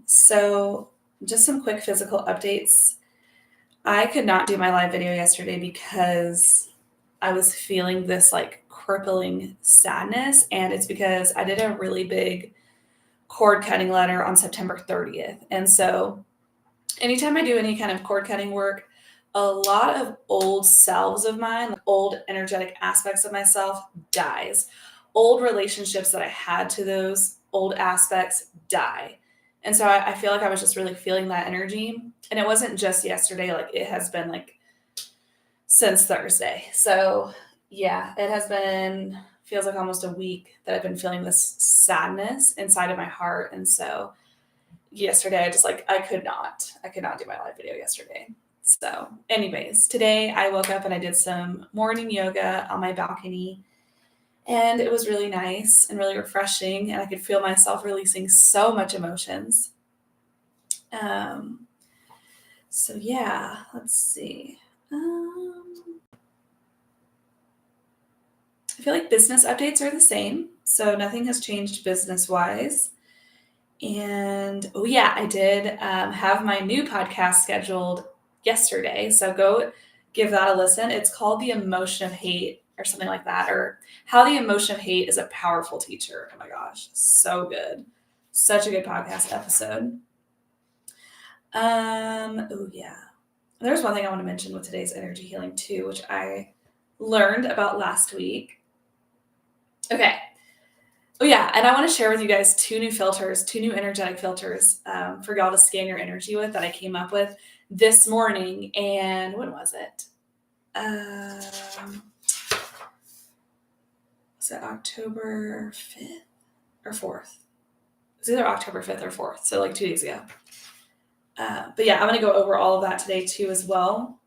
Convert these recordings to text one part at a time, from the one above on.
So just some quick physical updates. I could not do my live video yesterday because I was feeling this like crippling sadness. And it's because I did a really big cord cutting letter on September 30th. And so anytime I do any kind of cord cutting work, a lot of old selves of mine, like old energetic aspects of myself dies. Old relationships that I had to those old aspects die. And so I feel like I was just really feeling that energy. And it wasn't just yesterday, like it has been like since Thursday. So yeah, it has been, feels like almost a week that I've been feeling this sadness inside of my heart. And so yesterday I could not do my live video yesterday. So anyways, today I woke up and I did some morning yoga on my balcony, and it was really nice and really refreshing, and I could feel myself releasing so much emotions. um so yeah, let's see. I feel like business updates are the same, so nothing has changed business wise. And oh yeah, I did have my new podcast scheduled yesterday. So go give that a listen. It's called The Emotion of Hate or something like that, or How the Emotion of Hate is a Powerful Teacher. Oh my gosh, so good. Such a good podcast episode. Oh yeah. There's one thing I want to mention with today's energy healing too, which I learned about last week. Okay. Oh yeah, and I want to share with you guys two new energetic filters for y'all to scan your energy with that I came up with this morning. And when was it? Was it October 5th or 4th? It was either October 5th or 4th, so like 2 days ago. But yeah, I'm going to go over all of that today too as well.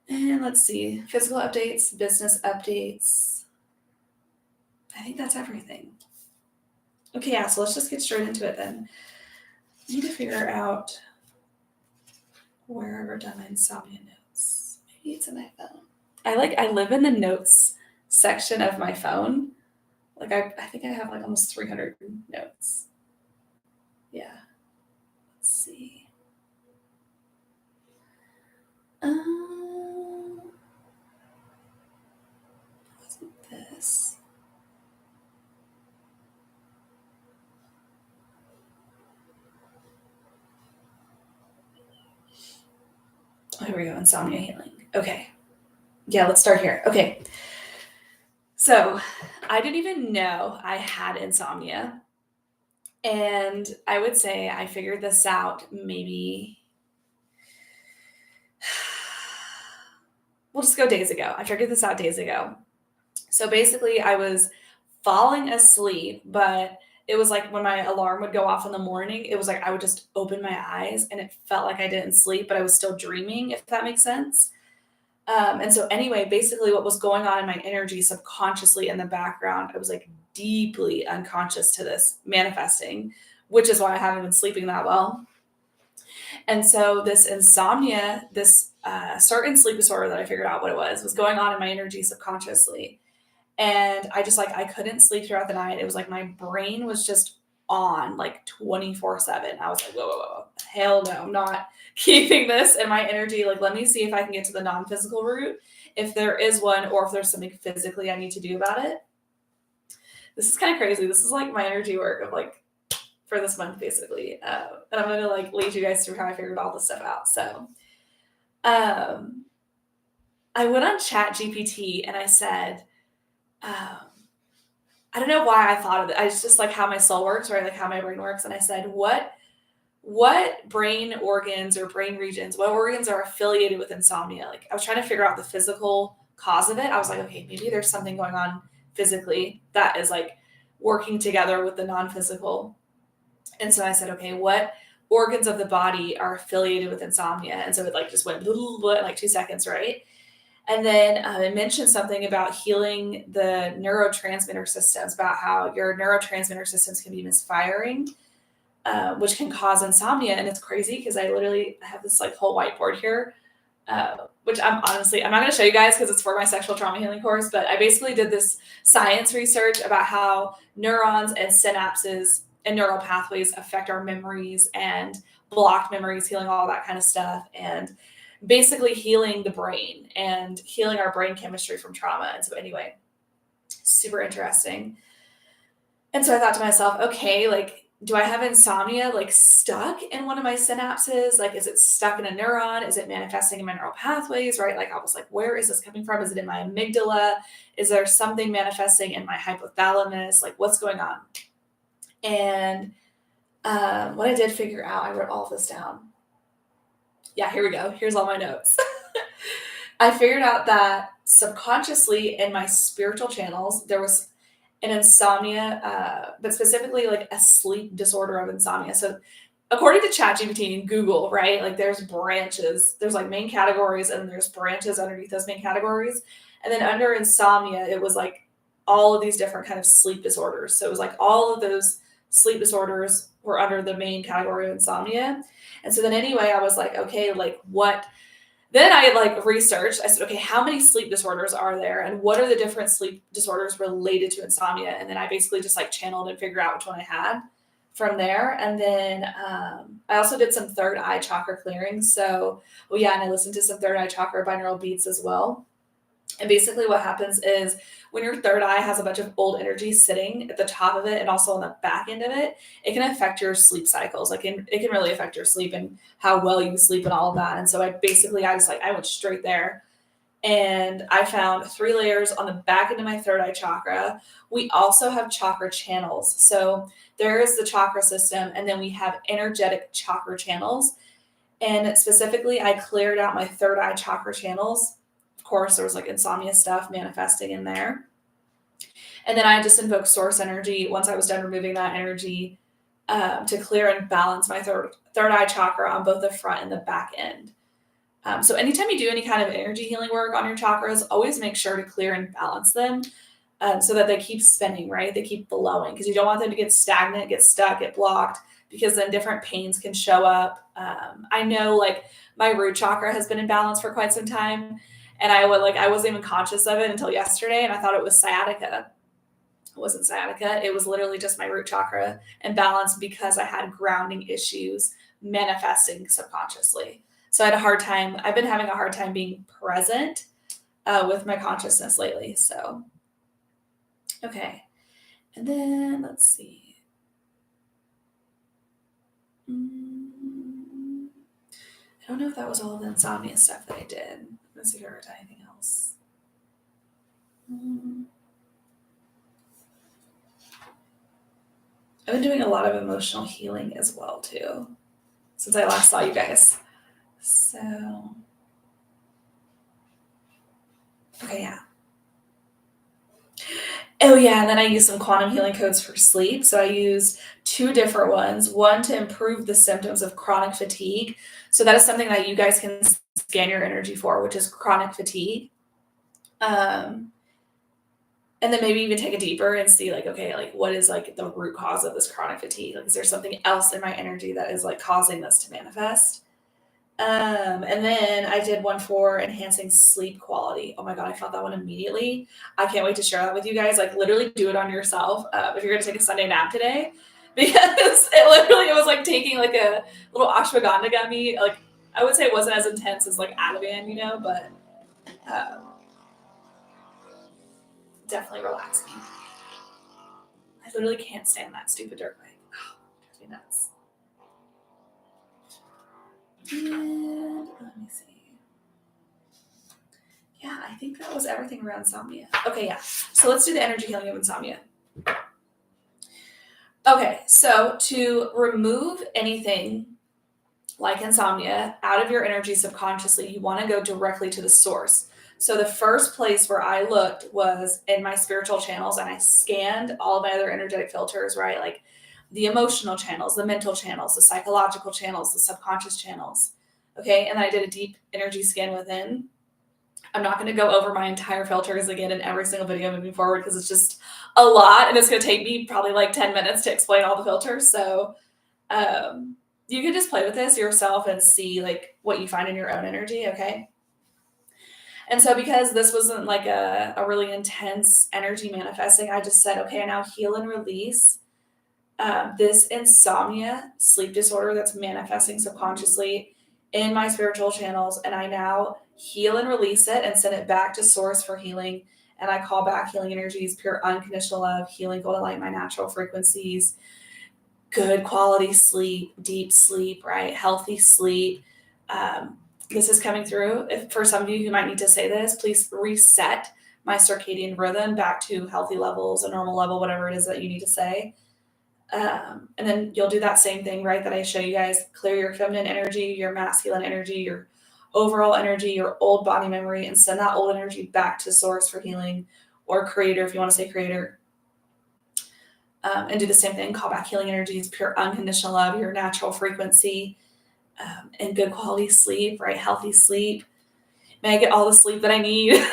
And let's see, physical updates, business updates. I think that's everything. Okay, yeah, so let's just get straight into it then. I need to figure out where I wrote down my insomnia notes. Maybe it's in my phone. I live in the notes section of my phone. Like I think I have like almost 300 notes. Yeah. Let's see. Wasn't this? Oh, here we go. Insomnia healing. Okay. Yeah, let's start here. Okay. So I didn't even know I had insomnia. And I would say I figured this out maybe, we'll just go days ago. I figured this out days ago. So basically, I was falling asleep, but it was like when my alarm would go off in the morning, it was like I would just open my eyes and it felt like I didn't sleep, but I was still dreaming, if that makes sense. And so, anyway, basically, what was going on in my energy subconsciously in the background, I was like deeply unconscious to this manifesting, which is why I haven't been sleeping that well. And so, this insomnia, this certain sleep disorder that I figured out what it was going on in my energy subconsciously. And I just like, I couldn't sleep throughout the night. It was like my brain was just on like 24/7. I was like, whoa. Hell no, I'm not keeping this in my energy. Like, let me see if I can get to the non-physical route, if there is one, or if there's something physically I need to do about it. This is kind of crazy. This is like my energy work of like for this month, basically. And I'm going to like lead you guys through how I figured all this stuff out. So, I went on Chat GPT and I said, I don't know why I thought of it. It's just like how my soul works, right? Like how my brain works. And I said, what brain organs or brain regions, what organs are affiliated with insomnia? Like I was trying to figure out the physical cause of it. I was like, okay, maybe there's something going on physically that is like working together with the non-physical. And so I said, okay, what organs of the body are affiliated with insomnia? And so it like just went blah, blah, blah, in like 2 seconds, right? And then it mentioned something about healing the neurotransmitter systems, about how your neurotransmitter systems can be misfiring, which can cause insomnia. And it's crazy because I literally have this like whole whiteboard here, which I'm not going to show you guys because it's for my sexual trauma healing course. But I basically did this science research about how neurons and synapses and neural pathways affect our memories and blocked memories, healing all that kind of stuff, and basically healing the brain and healing our brain chemistry from trauma. And so anyway, super interesting. And so I thought to myself, okay, like, do I have insomnia like stuck in one of my synapses? Like, is it stuck in a neuron? Is it manifesting in my neural pathways? Right? Like, I was like, where is this coming from? Is it in my amygdala? Is there something manifesting in my hypothalamus? Like, what's going on? And what I did figure out, I wrote all of this down. Yeah, here we go. Here's all my notes. I figured out that subconsciously in my spiritual channels, there was an insomnia, but specifically like a sleep disorder of insomnia. So according to ChatGPT and Google, right, like there's branches, there's like main categories and there's branches underneath those main categories. And then under insomnia, it was like all of these different kind of sleep disorders. So it was like all of those sleep disorders were under the main category of insomnia. And so then anyway, I was like, okay, like what? Then I like researched. I said, okay, how many sleep disorders are there, and what are the different sleep disorders related to insomnia? And then I basically just like channeled and figured out which one I had from there. And then I also did some third eye chakra clearing. So, well, yeah, and I listened to some third eye chakra binaural beats as well. And basically what happens is when your third eye has a bunch of old energy sitting at the top of it and also on the back end of it, it can affect your sleep cycles. Like it can really affect your sleep and how well you sleep and all of that. And so I went straight there and I found 3 layers on the back end of my third eye chakra. We also have chakra channels. So there is the chakra system, and then we have energetic chakra channels. And specifically, I cleared out my third eye chakra channels. Of course, there was like insomnia stuff manifesting in there. And then I just invoked source energy once I was done removing that energy to clear and balance my third eye chakra on both the front and the back end. So anytime you do any kind of energy healing work on your chakras, always make sure to clear and balance them so that they keep spinning, right? They keep flowing, because you don't want them to get stagnant, get stuck, get blocked, because then different pains can show up. I know like my root chakra has been in balance for quite some time, and I wasn't even conscious of it until yesterday, and I thought it was sciatica. It wasn't sciatica. It was literally just my root chakra imbalanced because I had grounding issues manifesting subconsciously. So I had a hard time. I've been having a hard time being present with my consciousness lately. So, okay. And then let's see. I don't know if that was all of the insomnia stuff that I did. Let's see if I wrote anything else. I've been doing a lot of emotional healing as well, too, since I last saw you guys. So, okay, yeah. Oh, yeah, and then I used some quantum healing codes for sleep. So I used 2 different ones, one to improve the symptoms of chronic fatigue. So that is something that you guys can scan your energy for, which is chronic fatigue. And then maybe even take it deeper and see like, okay, like what is like the root cause of this chronic fatigue? Like, is there something else in my energy that is like causing this to manifest? And then I did one for enhancing sleep quality. Oh my God, I felt that one immediately. I can't wait to share that with you guys. Like literally do it on yourself if you're going to take a Sunday nap today, because it was like taking like a little ashwagandha gummy. Like I would say it wasn't as intense as like Ativan, but definitely relaxing. I literally can't stand that stupid dirt bike. Oh, it drives me nuts. And let me see. Yeah, I think that was everything around insomnia. Okay, yeah. So let's do the energy healing of insomnia. Okay, so to remove anything like insomnia out of your energy subconsciously, you want to go directly to the source. So the first place where I looked was in my spiritual channels, and I scanned all of my other energetic filters, right? Like the emotional channels, the mental channels, the psychological channels, the subconscious channels. Okay, and then I did a deep energy scan within. I'm not going to go over my entire filters again in every single video moving forward, because it's just a lot, and it's going to take me probably like 10 minutes to explain all the filters. So you can just play with this yourself and see like what you find in your own energy, okay? And so because this wasn't like a really intense energy manifesting, I just said, okay, now heal and release this insomnia sleep disorder that's manifesting subconsciously in my spiritual channels, and I now heal and release it and send it back to source for healing. And I call back healing energies, pure unconditional love, healing golden light, my natural frequencies, good quality sleep, deep sleep, right? Healthy sleep. This is coming through. If for some of you who might need to say this, please reset my circadian rhythm back to healthy levels, a normal level, whatever it is that you need to say. And then you'll do that same thing, right? That I show you guys. Clear your feminine energy, your masculine energy, your overall energy, your old body memory, and send that old energy back to source for healing, or creator, if you want to say creator. And do the same thing. Call back healing energies, pure unconditional love, your natural frequency, and good quality sleep, right? Healthy sleep. May I get all the sleep that I need?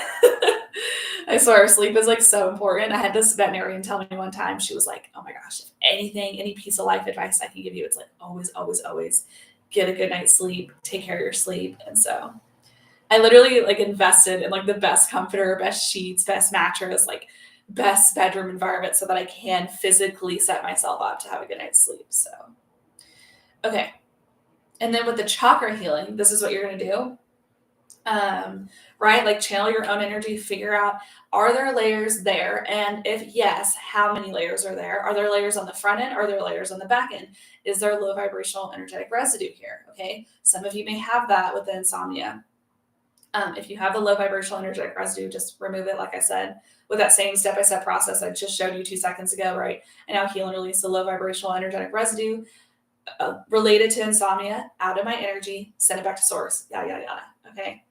I swear, sleep is like so important. I had this veterinarian tell me one time, she was like, oh my gosh, if anything, any piece of life advice I can give you, it's like always, always, always get a good night's sleep, take care of your sleep. And so I literally like invested in like the best comforter, best sheets, best mattress, like best bedroom environment so that I can physically set myself up to have a good night's sleep. So, okay. And then with the chakra healing, this is what you're going to do. Right? Like channel your own energy, figure out, are there layers there? And if yes, how many layers are there? Are there layers on the front end? Are there layers on the back end? Is there low vibrational energetic residue here? Okay. Some of you may have that with the insomnia. If you have the low vibrational energetic residue, just remove it. Like I said, with that same step-by-step process I just showed you 2 seconds ago, right? And now heal and release the low vibrational energetic residue related to insomnia out of my energy, send it back to source, yada, yada, yada. Okay.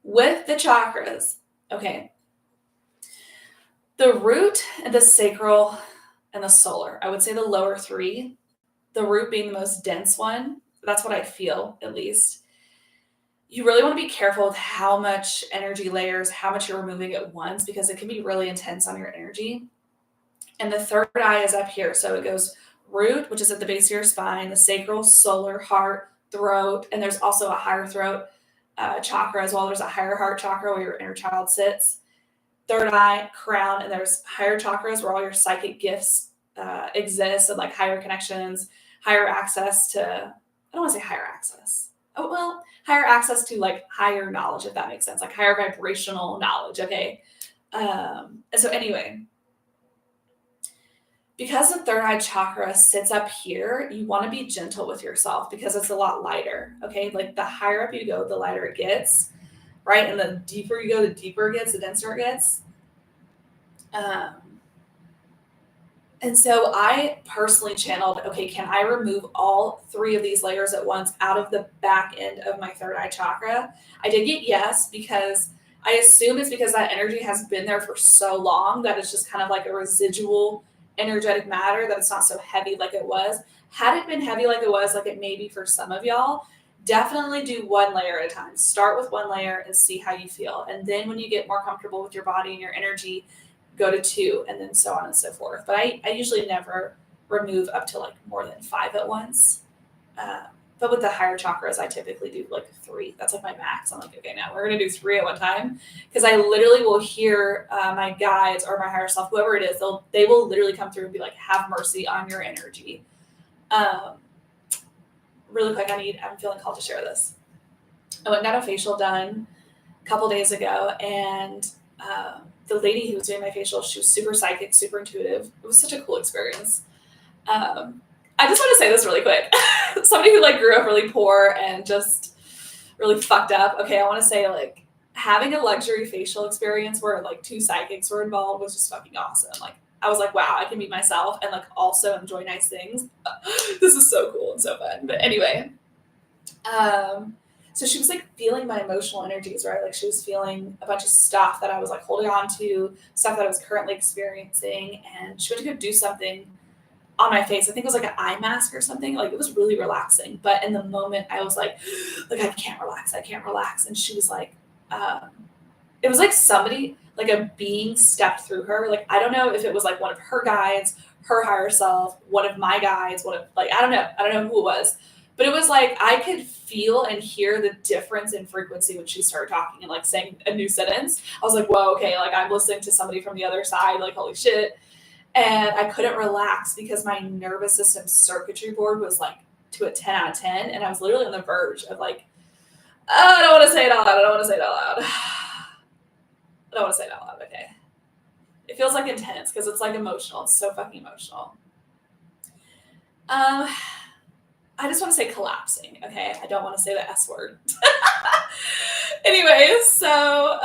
With the chakras, okay, the root and the sacral and the solar, I would say the lower 3, the root being the most dense one. That's what I feel, at least. You really want to be careful with how much energy layers, how much you're removing at once, because it can be really intense on your energy. And the third eye is up here. So it goes root, which is at the base of your spine, the sacral, solar, heart, throat, and there's also a higher throat chakra as well. There's a higher heart chakra where your inner child sits. Third eye, crown, and there's higher chakras where all your psychic gifts exist, and like higher connections, higher access to, I don't want to say higher access. Oh, well, higher access to like higher knowledge, if that makes sense, like higher vibrational knowledge. Okay. And so anyway, because the third eye chakra sits up here, you want to be gentle with yourself because it's a lot lighter. Okay. Like the higher up you go, the lighter it gets, right? And the deeper you go, the deeper it gets, the denser it gets. And so I personally channeled, okay, can I remove all 3 of these layers at once out of the back end of my third eye chakra? I did get yes, because I assume it's because that energy has been there for so long that it's just kind of like a residual energetic matter, that it's not so heavy like it was. Had it been heavy like it was, like it may be for some of y'all, definitely do 1 layer at a time. Start with 1 layer and see how you feel. And then when you get more comfortable with your body and your energy, go to 2, and then so on and so forth. But I usually never remove up to like more than 5 at once. But with the higher chakras, I typically do like 3. That's like my max. I'm like, okay, now we're going to do 3 at one time. Because I literally will hear my guides or my higher self, whoever it is, they will literally come through and be like, have mercy on your energy. Really quick, I'm feeling called to share this. I went and got a facial done a couple days ago, and the lady who was doing my facial, she was super psychic, super intuitive. It was such a cool experience. I just want to say this really quick. Somebody who like grew up really poor and just really fucked up. Okay, I want to say like having a luxury facial experience where like 2 psychics were involved was just fucking awesome. Like I was like, wow, I can be myself and like also enjoy nice things. This is so cool and so fun. But anyway, so she was like feeling my emotional energies, right? Like she was feeling a bunch of stuff that I was like holding on to, stuff that I was currently experiencing. And she went to go do something on my face. I think it was like an eye mask or something. Like it was really relaxing. But in the moment I was like I can't relax. And she was like, it was like somebody, like a being stepped through her. Like, I don't know if it was like one of her guides, her higher self, one of my guides, one of like, I don't know who it was. But it was like I could feel and hear the difference in frequency when she started talking and like saying a new sentence. I was like, whoa, okay, like I'm listening to somebody from the other side, like holy shit. And I couldn't relax because my nervous system circuitry board was like to a 10 out of 10. And I was literally on the verge of like, oh, I don't want to say it out loud. I don't want to say it out loud. I don't want to say it out loud. Okay. It feels like intense because it's like emotional. It's so fucking emotional. I just want to say collapsing. Okay. I don't want to say the S word. Anyways, so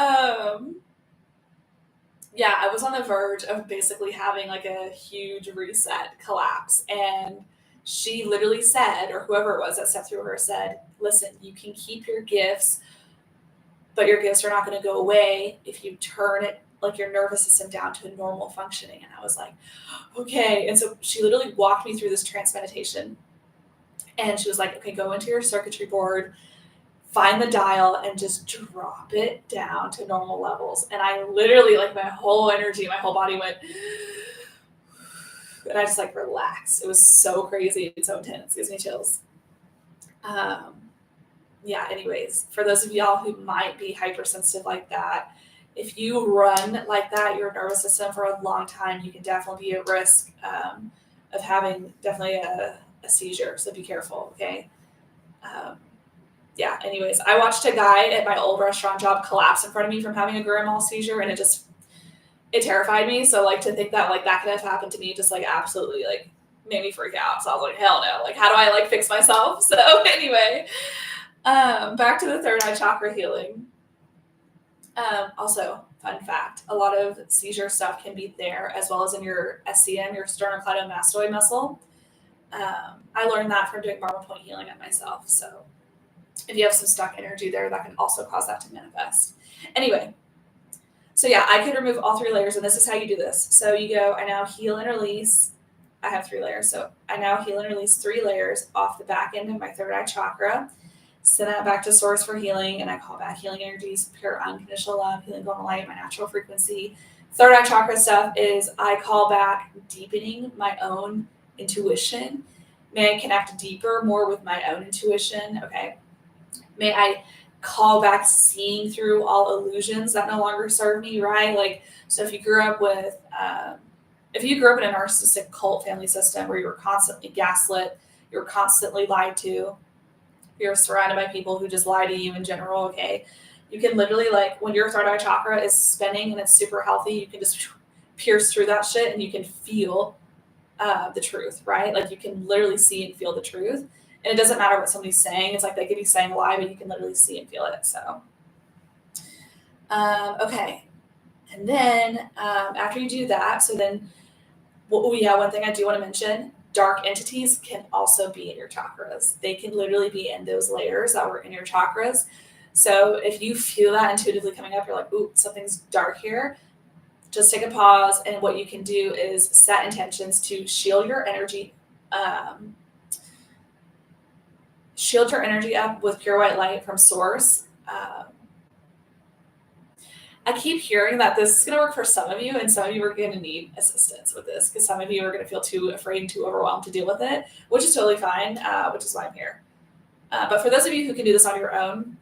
yeah, I was on the verge of basically having like a huge reset collapse. And she literally said, or whoever it was that stepped through her said, listen, you can keep your gifts, but your gifts are not going to go away if you turn it like your nervous system down to a normal functioning. And I was like, okay. And so she literally walked me through this trance meditation. And she was like, okay, go into your circuitry board, find the dial, and just drop it down to normal levels. And I literally, like, my whole energy, my whole body went, and I just like relaxed. It was so crazy. It's so intense. It gives me chills. Yeah, anyways, for those of y'all who might be hypersensitive like that, if you run like that, your nervous system for a long time, you can definitely be at risk of having definitely a seizure. So be careful, okay? Yeah, anyways, I watched a guy at my old restaurant job collapse in front of me from having a grand mal seizure, and it terrified me. So like to think that like that could have happened to me just like absolutely like made me freak out. So I was like, hell no, like how do I like fix myself? So anyway, back to the third eye chakra healing. Also, fun fact, a lot of seizure stuff can be there as well as in your SCM, your sternocleidomastoid muscle. I learned that from doing marble point healing on myself. So if you have some stuck energy there, that can also cause that to manifest. Anyway, so yeah, I could remove all 3 layers, and this is how you do this. So you go, I now heal and release. I have 3 layers. So I now heal and release 3 layers off the back end of my third eye chakra. Send that back to source for healing, and I call back healing energies, pure unconditional love, healing golden light, my natural frequency. Third eye chakra stuff is I call back deepening my own intuition. May I connect deeper, more with my own intuition, okay? May I call back seeing through all illusions that no longer serve me, right? Like, so if you grew up with, if you grew up in a narcissistic cult family system where you were constantly gaslit, you were constantly lied to, you're surrounded by people who just lie to you in general, okay? You can literally, like, when your third eye chakra is spinning and it's super healthy, you can just pierce through that shit and you can feel the truth, right? Like, you can literally see and feel the truth. And it doesn't matter what somebody's saying. It's like they could be saying a lie, but you can literally see and feel it. So, okay. And then after you do that, so then, one thing I do want to mention, dark entities can also be in your chakras. They can literally be in those layers that were in your chakras. So if you feel that intuitively coming up, you're like, ooh, something's dark here. Just take a pause. And what you can do is set intentions to shield your energy. Shield your energy up with pure white light from source. I keep hearing that this is going to work for some of you, and some of you are going to need assistance with this because some of you are going to feel too afraid and too overwhelmed to deal with it, which is totally fine, which is why I'm here. But for those of you who can do this on your own,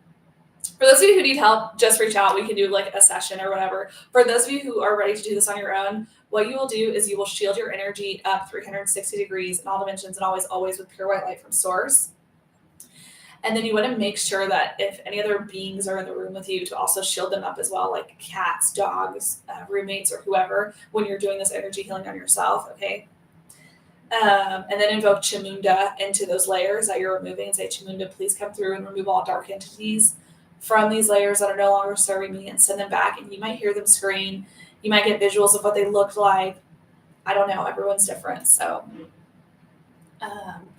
for those of you who need help, just reach out. We can do like a session or whatever. For those of you who are ready to do this on your own, what you will do is you will shield your energy up 360 degrees in all dimensions and always with pure white light from source. And then you want to make sure that if any other beings are in the room with you, to also shield them up as well, like cats, dogs, roommates, or whoever, when you're doing this energy healing on yourself, okay? And then invoke Chamunda into those layers that you're removing and say, Chamunda, please come through and remove all dark entities from these layers that are no longer serving me and send them back. And you might hear them scream. You might get visuals of what they looked like. I don't know. Everyone's different. So,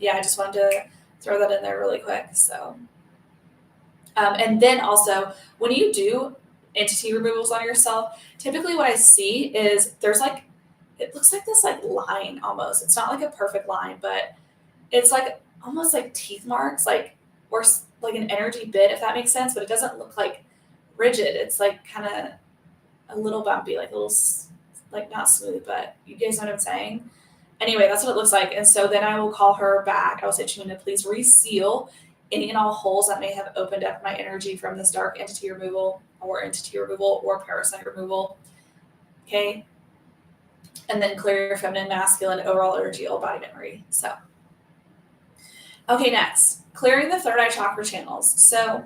yeah, I just wanted to throw that in there really quick. So, and then also when you do entity removals on yourself, typically what I see is there's like, it looks like this like line almost. It's not like a perfect line, but it's like almost like teeth marks, like, or like an energy bit, if that makes sense, but it doesn't look like rigid. It's like kind of a little bumpy, like a little, like not smooth, but you guys know what I'm saying? Anyway, that's what it looks like. And so then I will call her back. I will say, Chamunda, please reseal any and all holes that may have opened up my energy from this dark entity removal or parasite removal. Okay. And then clear your feminine, masculine, overall energy, old body memory. So, okay, next, clearing the third eye chakra channels. So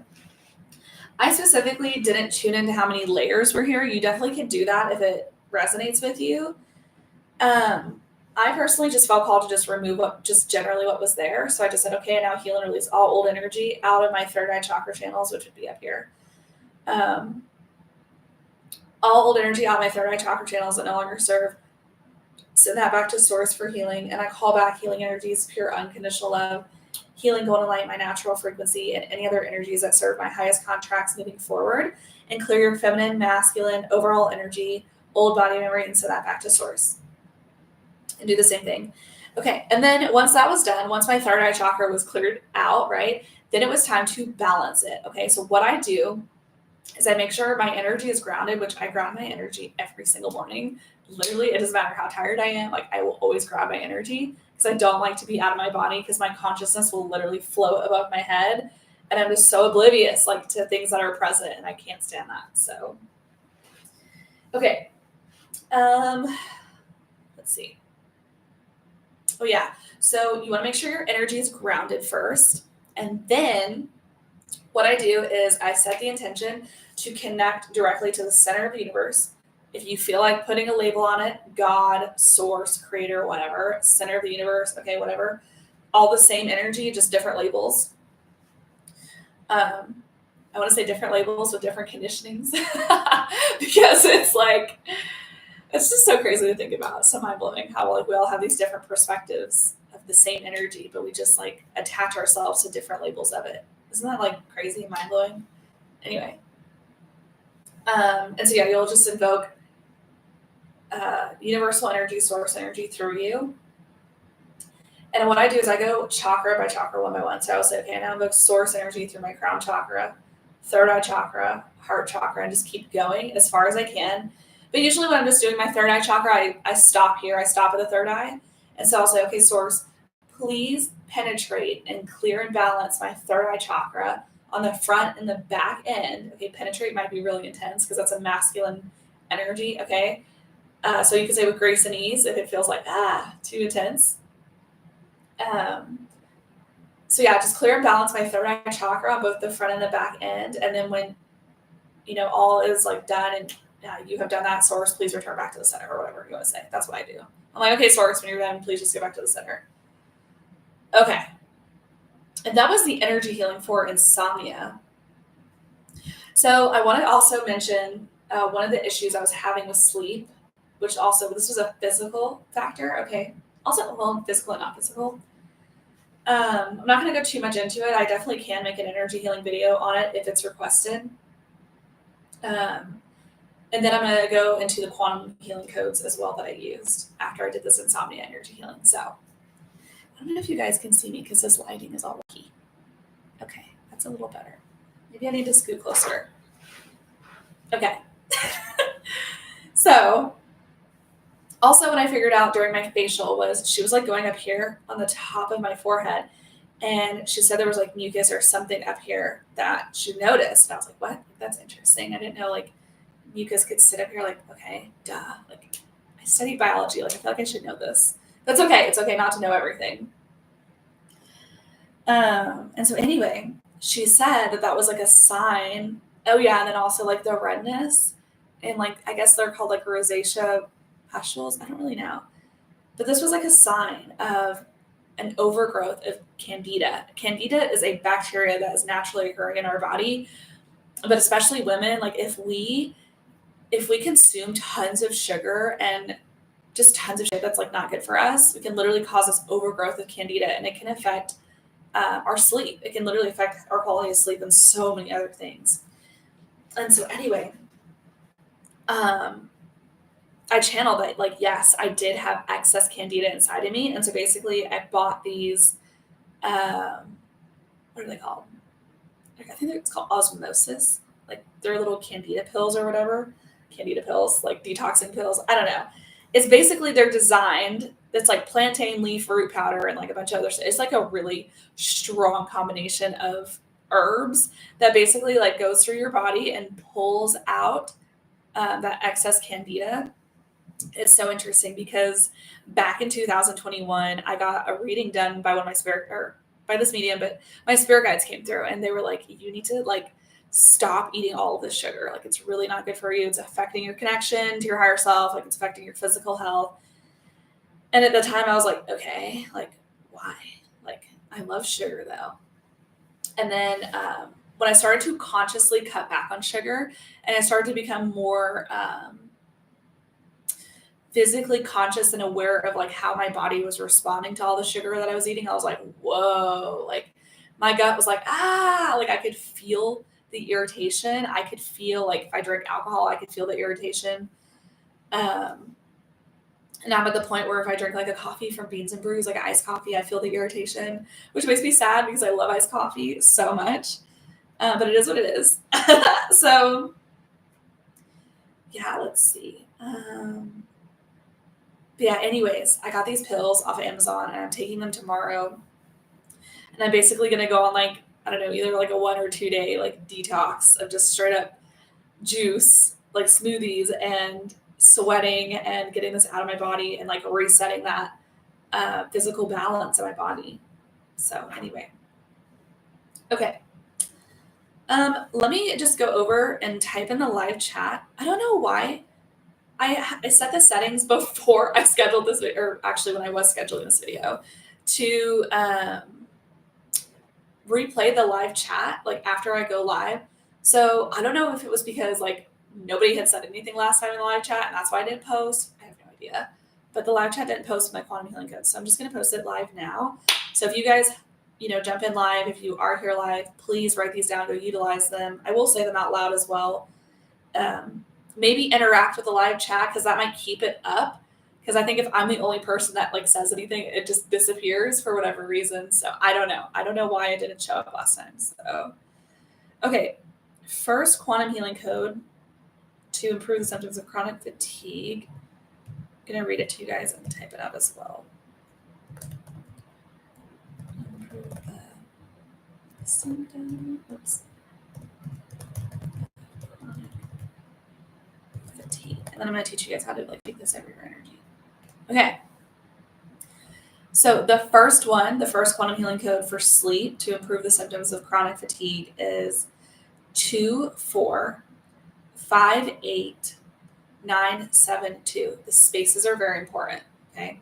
I specifically didn't tune into how many layers were here. You definitely can do that if it resonates with you. I personally just felt called to just remove just generally what was there. So I just said, okay, now heal and release all old energy out of my third eye chakra channels, which would be up here. All old energy out of my third eye chakra channels that no longer serve. Send that back to source for healing. And I call back healing energies, pure unconditional love, healing golden light, my natural frequency, and any other energies that serve my highest contracts moving forward. And clear your feminine, masculine, overall energy, old body memory, and send that back to source. And do the same thing. Okay, and then once that was done, once my third eye chakra was cleared out, right, then it was time to balance it. Okay, so what I do is I make sure my energy is grounded, which I ground my energy every single morning. Literally, it doesn't matter how tired I am. Like, I will always grab my energy because I don't like to be out of my body because my consciousness will literally float above my head. And I'm just so oblivious, like, to things that are present, and I can't stand that. So, okay. Let's see. Oh, yeah. So you want to make sure your energy is grounded first. And then what I do is I set the intention to connect directly to the center of the universe. If you feel like putting a label on it, God, source, creator, whatever, center of the universe, okay, whatever, all the same energy, just different labels. I want to say different labels with different conditionings because it's like, it's just so crazy to think about. So mind blowing how like we all have these different perspectives of the same energy, but we just like attach ourselves to different labels of it. Isn't that like crazy and mind blowing? Anyway, and so yeah, you'll just invoke universal energy, source energy through you. And what I do is I go chakra by chakra, one by one. So I will say, okay, now invoke source energy through my crown chakra, third eye chakra, heart chakra, and just keep going as far as I can. But usually when I'm just doing my third eye chakra, I stop here. I stop at the third eye. And so I'll say, okay, source, please penetrate and clear and balance my third eye chakra on the front and the back end. Okay, penetrate might be really intense because that's a masculine energy, okay? So you can say with grace and ease if it feels like, too intense. So yeah, just clear and balance my third eye chakra on both the front and the back end. And then when, all is like done and you have done that, source, please return back to the center or whatever you want to say. That's what I do. I'm like, okay, source, when you're done, please just go back to the center. Okay. And that was the energy healing for insomnia. So I want to also mention one of the issues I was having with sleep, which also, this was a physical factor. Okay. Also, well, physical and not physical. I'm not going to go too much into it. I definitely can make an energy healing video on it if it's requested. And then I'm going to go into the quantum healing codes as well that I used after I did this insomnia energy healing. So I don't know if you guys can see me because this lighting is all wacky. Okay, that's a little better. Maybe I need to scoot closer. Okay. So also what I figured out during my facial was she was like going up here on the top of my forehead. And she said there was like mucus or something up here that she noticed. And I was like, what? That's interesting. I didn't know like mucus could sit up here. Like, okay, duh. Like, I studied biology. Like, I feel like I should know this. That's okay. It's okay not to know everything. And so anyway, she said that was like a sign. Oh yeah, and then also like the redness and like I guess they're called like rosacea pustules. I don't really know, but this was like a sign of an overgrowth of candida. Candida is a bacteria that is naturally occurring in our body, but especially women. Like if we consume tons of sugar and just tons of shit that's like not good for us, it can literally cause this overgrowth of candida, and it can affect our sleep. It can literally affect our quality of sleep and so many other things. And so anyway, I channeled that, like, yes, I did have excess candida inside of me. And so basically I bought these, what are they called? I think it's called osmosis. Like they're little candida pills or whatever. Candida pills, like detoxing pills. I don't know. It's basically they're designed, it's like plantain leaf root powder and like a bunch of other stuff. It's like a really strong combination of herbs that basically like goes through your body and pulls out that excess candida. It's so interesting because back in 2021, I got a reading done by one of my spirit or by this medium, but my spirit guides came through and they were like, you need to like stop eating all of this sugar. Like it's really not good for you. It's affecting your connection to your higher self. Like it's affecting your physical health. And at the time I was like, okay, like why? Like I love sugar though. And then when I started to consciously cut back on sugar and I started to become more physically conscious and aware of like how my body was responding to all the sugar that I was eating, I was like, whoa, like my gut was like, like I could feel the irritation. I could feel like if I drank alcohol, I could feel the irritation. And I'm at the point where if I drink like a coffee from Beans and Brews, like iced coffee, I feel the irritation, which makes me sad because I love iced coffee so much. But it is what it is. So yeah, let's see. But yeah, anyways, I got these pills off of Amazon and I'm taking them tomorrow. And I'm basically going to go on like, I don't know, either like a 1 or 2 day like detox of just straight up juice, like smoothies and sweating and getting this out of my body and like resetting that physical balance in my body. So anyway, okay. Let me just go over and type in the live chat. I don't know why. I set the settings before I scheduled this video, or actually when I was scheduling this video, to replay the live chat like after I go live. So I don't know if it was because like nobody had said anything last time in the live chat and that's why I didn't post. I have no idea. But the live chat didn't post my quantum healing code. So I'm just going to post it live now. So if you guys, jump in live, if you are here live, please write these down, go utilize them. I will say them out loud as well. Maybe interact with the live chat because that might keep it up. Because I think if I'm the only person that like says anything, it just disappears for whatever reason. So I don't know. I don't know why it didn't show up last time. So, okay. First quantum healing code to improve the symptoms of chronic fatigue. I'm going to read it to you guys and type it out as well. Improve the symptoms. Oops. Fatigue. And then I'm going to teach you guys how to like take this over your energy. Okay. So the first quantum healing code for sleep to improve the symptoms of chronic fatigue is 2458972. The spaces are very important. Okay.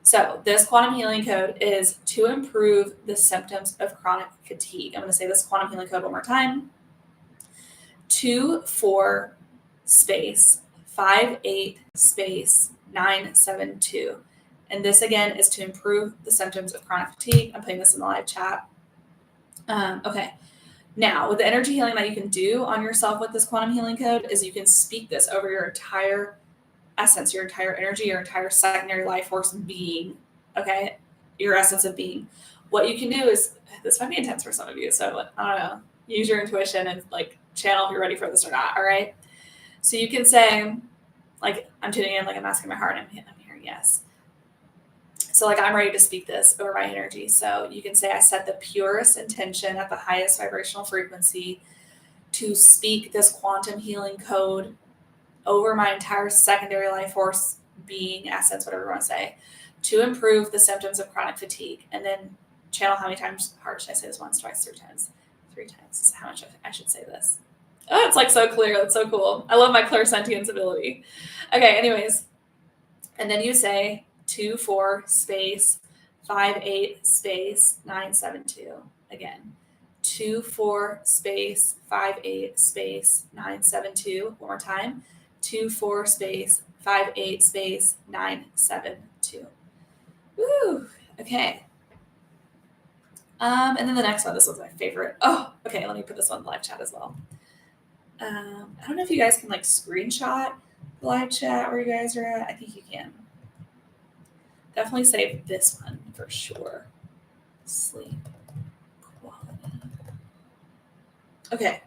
So this quantum healing code is to improve the symptoms of chronic fatigue. I'm going to say this quantum healing code one more time. 24 space 58 space 972. And this again is to improve the symptoms of chronic fatigue. I'm putting this in the live chat. Okay. Now, with the energy healing that you can do on yourself with this quantum healing code is you can speak this over your entire essence, your entire energy, your entire secondary life force being, okay? Your essence of being. What you can do is, this might be intense for some of you, so I don't know, use your intuition and like channel if you're ready for this or not, all right? So you can say, like, I'm tuning in, like I'm asking my heart, I'm hearing yes. So like I'm ready to speak this over my energy. So you can say I set the purest intention at the highest vibrational frequency to speak this quantum healing code over my entire secondary life force being, essence, whatever you want to say, to improve the symptoms of chronic fatigue. And then channel how many times, heart, should I say this once, twice, 3 times? 3 times is how much I should say this. Oh, it's like so clear. That's so cool. I love my clairsentience ability. Okay, anyways. And then you say 24 space 58 space 972. Again, 24 space 58 space 972. One more time. 24 space 58 space 972. Woo! Okay. And then the next one, this one's my favorite. Oh, okay, let me put this one in the live chat as well. I don't know if you guys can like screenshot the live chat where you guys are at. I think you can. Definitely save this one for sure. Sleep quality. Okay.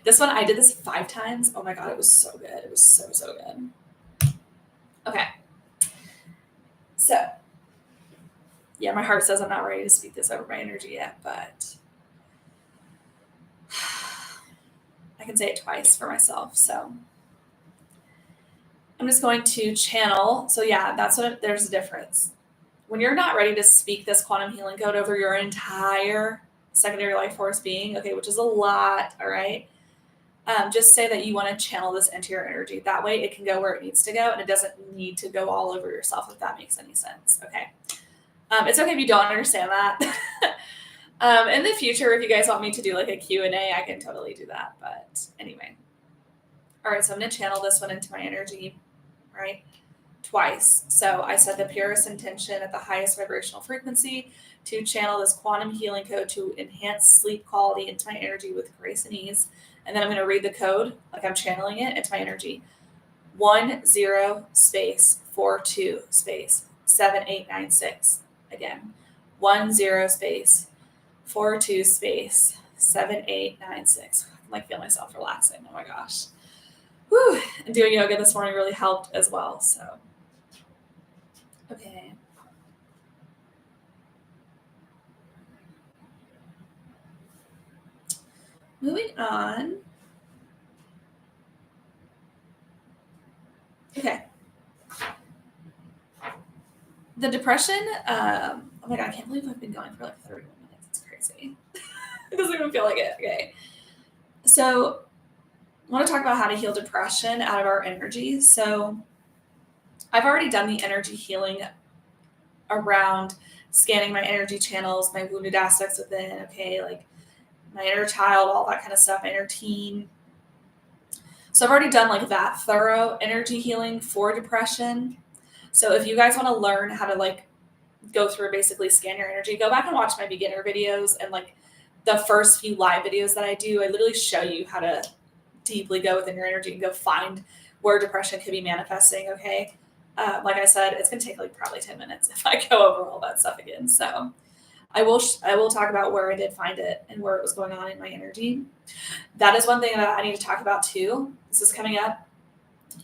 This one, I did this 5 times. Oh my God, it was so good. It was so, so good. Okay. So, yeah, my heart says I'm not ready to speak this over my energy yet, but I can say it twice for myself. So, I'm just going to channel. So yeah, there's a difference. When you're not ready to speak this quantum healing code over your entire secondary life force being, okay, which is a lot, all right, just say that you want to channel this into your energy. That way it can go where it needs to go and it doesn't need to go all over yourself, if that makes any sense. Okay. It's okay if you don't understand that. In the future, if you guys want me to do like a Q&A, I can totally do that. But anyway. All right, so I'm going to channel this one into my energy, right? Twice. So I set the purest intention at the highest vibrational frequency to channel this quantum healing code to enhance sleep quality into my energy with grace and ease. And then I'm going to read the code like I'm channeling it into my energy. 10 space 42 space 7896. Again, 10 space 42 space 7896. I like feel myself relaxing. Oh my gosh. Whew. And doing yoga this morning really helped as well. So, okay. Moving on. Okay. The depression, oh my God, I can't believe I've been going for like 31 minutes. It's crazy. It doesn't even feel like it. Okay. So I want to talk about how to heal depression out of our energy. So I've already done the energy healing around scanning my energy channels, my wounded aspects within, okay, like my inner child, all that kind of stuff, my inner teen. So I've already done like that thorough energy healing for depression. So if you guys want to learn how to like go through basically scan your energy, go back and watch my beginner videos and like the first few live videos that I do. I literally show you how to deeply go within your energy and go find where depression could be manifesting. Okay. Like I said, it's going to take like probably 10 minutes if I go over all that stuff again. So I will talk about where I did find it and where it was going on in my energy. That is one thing that I need to talk about too. This is coming up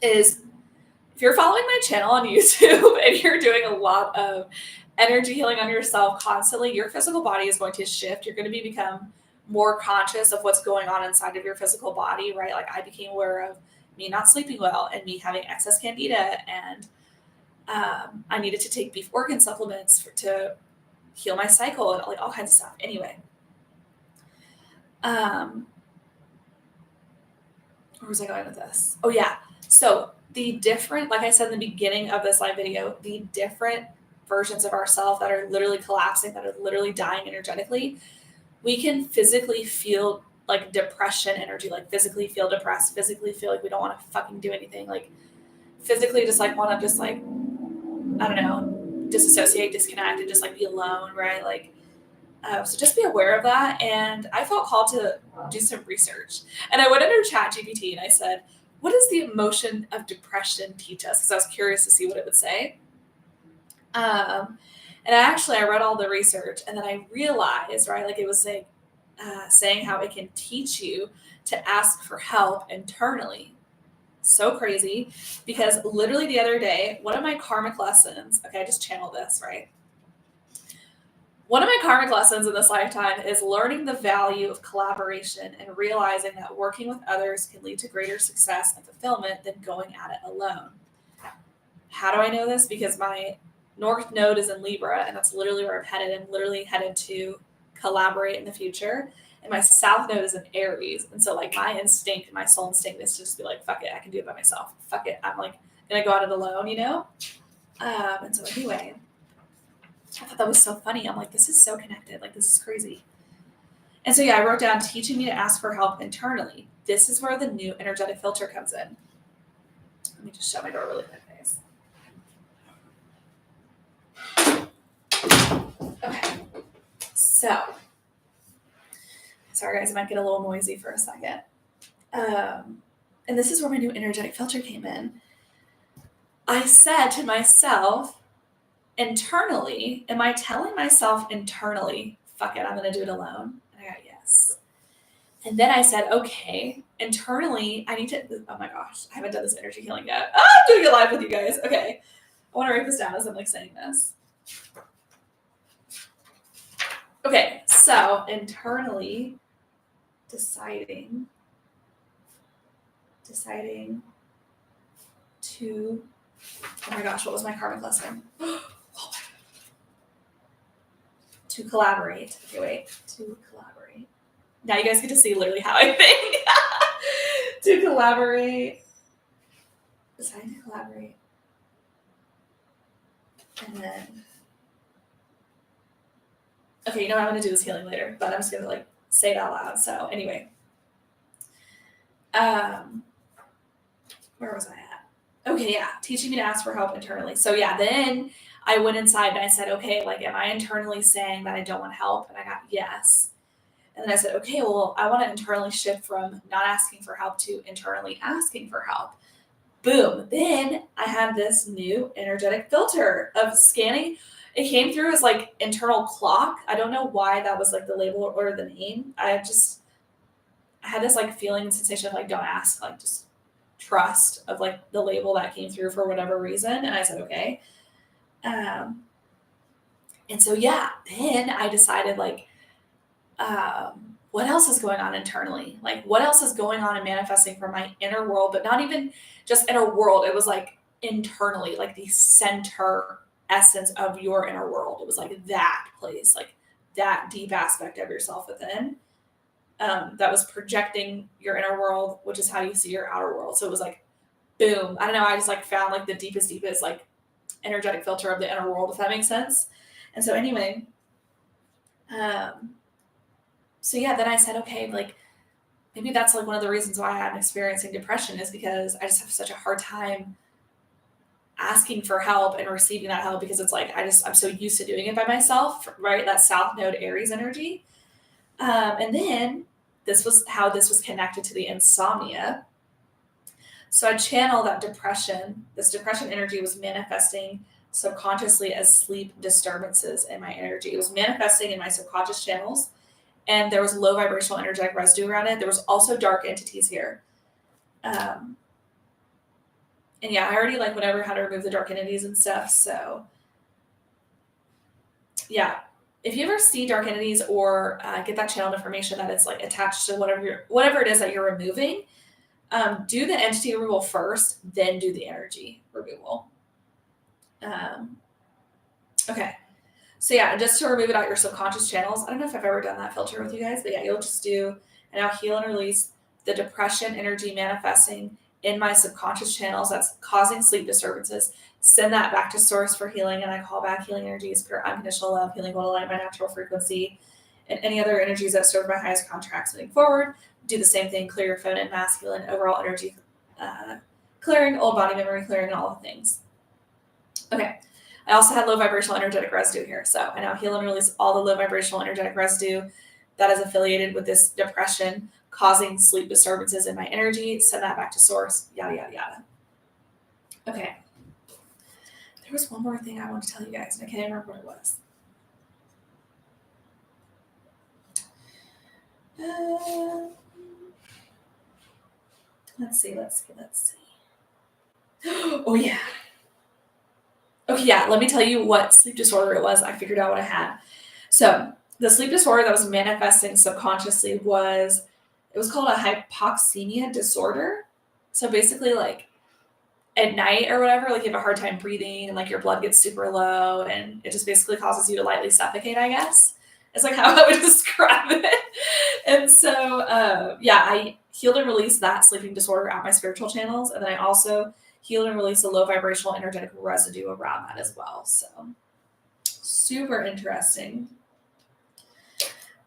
is if you're following my channel on YouTube and you're doing a lot of energy healing on yourself constantly, your physical body is going to shift. You're going to become more conscious of what's going on inside of your physical body, right? Like I became aware of me not sleeping well and me having excess candida, and I needed to take beef organ supplements to heal my cycle and like all kinds of stuff. Anyway, where was I going with this? Oh yeah. So the different, like I said in the beginning of this live video, the different versions of ourselves that are literally collapsing, that are literally dying energetically, we can physically feel like depression energy, like physically feel depressed, physically feel like we don't want to fucking do anything, like physically just like want to just like, I don't know, disassociate, disconnect, and just like be alone, right? Like, so just be aware of that. And I felt called to do some research. And I went under ChatGPT and I said, what does the emotion of depression teach us? Because I was curious to see what it would say. And I read all the research and then I realized, right, like it was like saying how it can teach you to ask for help internally. So crazy, because literally the other day, one of my karmic lessons, okay, I just channeled this, right? One of my karmic lessons in this lifetime is learning the value of collaboration and realizing that working with others can lead to greater success and fulfillment than going at it alone. How do I know this? Because my North Node is in Libra, and that's literally where I'm headed. I'm literally headed to collaborate in the future. And my South Node is in Aries. And so like my instinct, my soul instinct is to just be like, fuck it, I can do it by myself. Fuck it. I'm like gonna go at it alone, you know? And so anyway, I thought that was so funny. I'm like, this is so connected. Like, this is crazy. And so, yeah, I wrote down teaching me to ask for help internally. This is where the new energetic filter comes in. Let me just shut my door really quick, guys. Okay. So, sorry, guys, I might get a little noisy for a second. And this is where my new energetic filter came in. I said to myself, internally, am I telling myself internally, fuck it, I'm going to do it alone? And I got yes. And then I said, okay, internally, I need to, oh my gosh, I haven't done this energy healing yet. Oh, I'm doing it live with you guys. Okay. I want to write this down as I'm like saying this. Okay, so internally, deciding to, oh my gosh, what was my karmic lesson? To collaborate. Okay, wait. To collaborate. Now you guys get to see literally how I think. To collaborate. Deciding to collaborate. And then, okay, you know what? I'm going to do this healing later, but I'm just going to like say it out loud. So anyway, where was I at? Okay, yeah, teaching me to ask for help internally. So yeah, then I went inside and I said, okay, like, am I internally saying that I don't want help? And I got yes. And then I said, okay, well, I want to internally shift from not asking for help to internally asking for help. Boom. Then I had this new energetic filter of scanning. It came through as like internal clock. I don't know why that was like the label or the name. I had this like feeling and sensation of like, don't ask, like just trust of like the label that came through for whatever reason. And I said, okay. And so, yeah, then I decided like, what else is going on internally? Like what else is going on and manifesting from my inner world, but not even just inner world. It was like internally, like the center essence of your inner world. It was like that place, like that deep aspect of yourself within. That was projecting your inner world, which is how you see your outer world. So it was like, boom. I don't know. I just like found like the deepest like energetic filter of the inner world, if that makes sense. And so anyway, so yeah, then I said, okay, like maybe that's like one of the reasons why I'm experiencing depression is because I just have such a hard time asking for help and receiving that help because it's like, I'm so used to doing it by myself, right? That South Node Aries energy. And then this was how this was connected to the insomnia. So I channel that depression. This depression energy was manifesting subconsciously as sleep disturbances in my energy. It was manifesting in my subconscious channels, and there was low vibrational energetic residue around it. There was also dark entities here. And yeah, I already like whenever how to remove the dark entities and stuff. So yeah, if you ever see dark entities or get that channeled information that it's like attached to whatever it is that you're removing, do the entity removal first, then do the energy removal. Okay. So yeah, just to remove it out your subconscious channels. I don't know if I've ever done that filter with you guys, but yeah, you'll just do, and I'll heal and release the depression energy manifesting in my subconscious channels that's causing sleep disturbances. Send that back to source for healing, and I call back healing energies, pure unconditional love, healing will align my natural frequency, and any other energies that serve my highest contracts moving forward. Do the same thing, clear your feminine, masculine, overall energy clearing, old body memory clearing, and all the things. Okay. I also had low vibrational energetic residue here. So I now heal and release all the low vibrational energetic residue that is affiliated with this depression, causing sleep disturbances in my energy. Send that back to source, yada, yada, yada. Okay. There was one more thing I wanted to tell you guys, and I can't remember what it was. Let's see. Oh, yeah. Okay, yeah, let me tell you what sleep disorder it was. I figured out what I had. So the sleep disorder that was manifesting subconsciously it was called a hypoxemia disorder. So basically like at night or whatever, like you have a hard time breathing and like your blood gets super low and it just basically causes you to lightly suffocate, I guess. It's like how I would describe it. And so, yeah, I healed and released that sleeping disorder out my spiritual channels. And then I also healed and released a low vibrational energetic residue around that as well. So super interesting.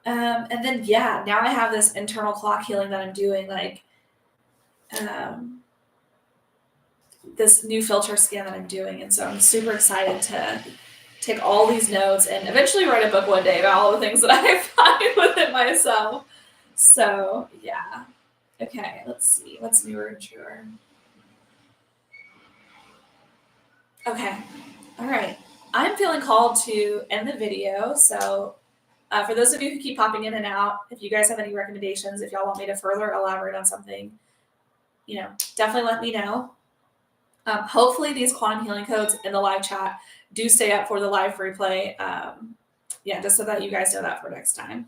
And then, yeah, now I have this internal clock healing that I'm doing, like this new filter scan that I'm doing. And so I'm super excited to take all these notes and eventually write a book one day about all the things that I find within myself. So, yeah. Okay, let's see. What's newer and truer? Okay. All right. I'm feeling called to end the video. So for those of you who keep popping in and out, if you guys have any recommendations, if y'all want me to further elaborate on something, definitely let me know. Hopefully these quantum healing codes in the live chat do stay up for the live replay. Yeah, just so that you guys know that for next time.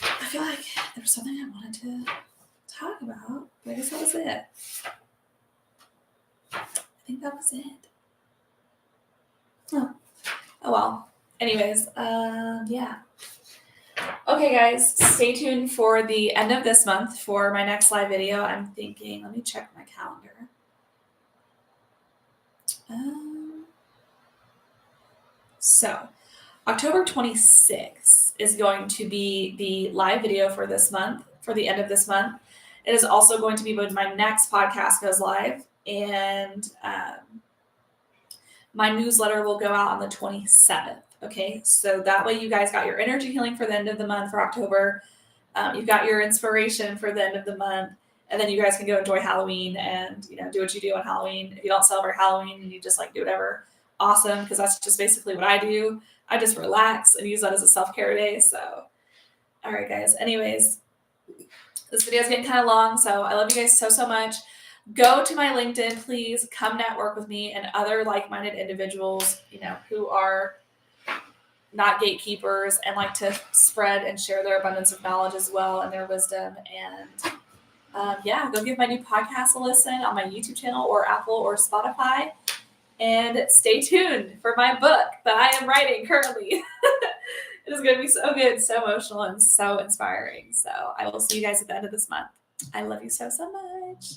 I feel like there was something I wanted to talk about. I guess that was it. I think that was it. Oh well. Anyways, yeah. Okay, guys, stay tuned for the end of this month for my next live video. I'm thinking, let me check my calendar. So, October 26th is going to be the live video for this month, for the end of this month. It is also going to be when my next podcast goes live, and my newsletter will go out on the 27th. Okay, so that way you guys got your energy healing for the end of the month for October. You've got your inspiration for the end of the month, and then you guys can go enjoy Halloween and do what you do on Halloween. If you don't celebrate Halloween and you just do whatever, awesome, because that's just basically what I do. I just relax and use that as a self-care day. So, all right, guys. Anyways, this video is getting kind of long, so I love you guys so much. Go to my LinkedIn, please. Come network with me and other like-minded individuals, who are not gatekeepers and like to spread and share their abundance of knowledge as well and their wisdom. And go give my new podcast a listen on my YouTube channel or Apple or Spotify. And stay tuned for my book that I am writing currently. It is going to be so good, so emotional, and so inspiring. So I will see you guys at the end of this month. I love you so much.